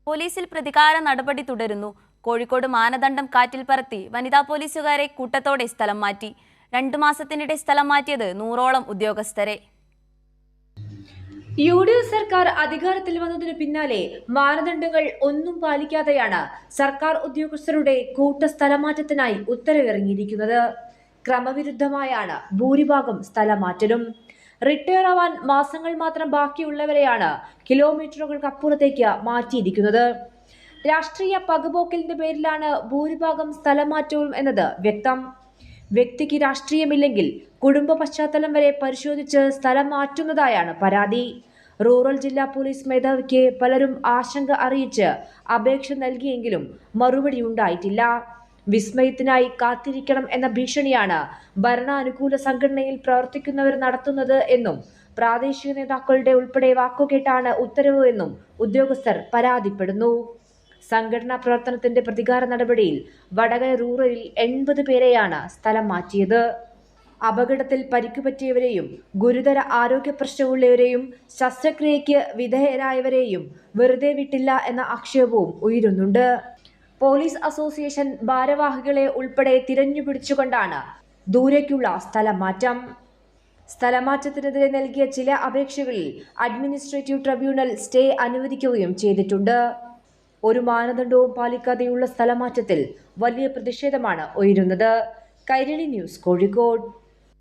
പോലീസിൽ പ്രതികാര നടപടി തുടരുന്നു. കോഴിക്കോട് മാനദണ്ഡം കാറ്റിൽ പറത്തി വനിതാ പോലീസുകാരെ കൂട്ടത്തോടെ സ്ഥലം മാറ്റി. 2 മാസത്തിനിടെ സ്ഥലം മാറ്റിയത് 100ഓളം ഉദ്യോഗസ്ഥരെ. UDF സർക്കാർ അധികാരത്തിൽ വന്നതിന് പിന്നാലെ മാനദണ്ഡങ്ങൾ ഒന്നും പാലിക്കാതെയാണ് സർക്കാർ ഉദ്യോഗസ്ഥരുടെ കൂട്ട സ്ഥലമാറ്റത്തിനായി ഉത്തരവിറങ്ങിയിരിക്കുന്നത്. ക്രമവിരുദ്ധമായാണ് ഭൂരിഭാഗം സ്ഥലമാറ്റലും. റിട്ടയർ ആവാൻ മാസങ്ങൾ മാത്രം ബാക്കിയുള്ളവരെയാണ് കിലോമീറ്ററുകൾക്കപ്പുറത്തേക്ക് മാറ്റിയിരിക്കുന്നത്. രാഷ്ട്രീയ പകപോക്കലിന്റെ പേരിലാണ് ഭൂരിഭാഗം സ്ഥലമാറ്റവും എന്നത് വ്യക്തം. വ്യക്തിക്ക് രാഷ്ട്രീയമില്ലെങ്കിൽ കുടുംബ പശ്ചാത്തലം വരെ പരിശോധിച്ച് സ്ഥലം മാറ്റുന്നതായാണ് പരാതി. റൂറൽ ജില്ലാ പോലീസ് മേധാവിക്ക് പലരും ആശങ്ക അറിയിച്ച് അപേക്ഷ നൽകിയെങ്കിലും മറുപടി ഉണ്ടായിട്ടില്ല. വിസ്മയത്തിനായി കാത്തിരിക്കണം എന്ന ഭീഷണിയാണ് ഭരണാനുകൂല സംഘടനയിൽ പ്രവർത്തിക്കുന്നവർ നടത്തുന്നത് എന്നും പ്രാദേശിക നേതാക്കളുടെ ഉൾപ്പെടെ വാക്കുകേട്ടാണ് ഉത്തരവ് എന്നും ഉദ്യോഗസ്ഥർ പരാതിപ്പെടുന്നു. സംഘടനാ പ്രവർത്തനത്തിന്റെ പ്രതികാര നടപടിയിൽ വടകര റൂറലിൽ 80 പേരെയാണ് സ്ഥലം മാറ്റിയത്. അപകടത്തിൽ പരിക്കുപറ്റിയവരെയും ഗുരുതര ആരോഗ്യ പ്രശ്നമുള്ളവരെയും ശസ്ത്രക്രിയയ്ക്ക് വിധേയരായവരെയും വെറുതെ വിട്ടില്ല എന്ന ആക്ഷേപവും ഉയരുന്നുണ്ട്. പോലീസ് അസോസിയേഷൻ ഭാരവാഹികളെ ഉൾപ്പെടെ തിരഞ്ഞുപിടിച്ചുകൊണ്ടാണ് ദൂരേക്കുള്ള സ്ഥലമാറ്റം. സ്ഥലമാറ്റത്തിനെതിരെ നൽകിയ ചില അപേക്ഷകളിൽ അഡ്മിനിസ്ട്രേറ്റീവ് ട്രിബ്യൂണൽ സ്റ്റേ അനുവദിക്കുകയും ചെയ്തിട്ടുണ്ട്. ഒരു മാനദണ്ഡവും പാലിക്കാതെയുള്ള സ്ഥലമാറ്റത്തിൽ വലിയ പ്രതിഷേധമാണ് ഉയരുന്നത്. കൈരളി ന്യൂസ്, കോഴിക്കോട്.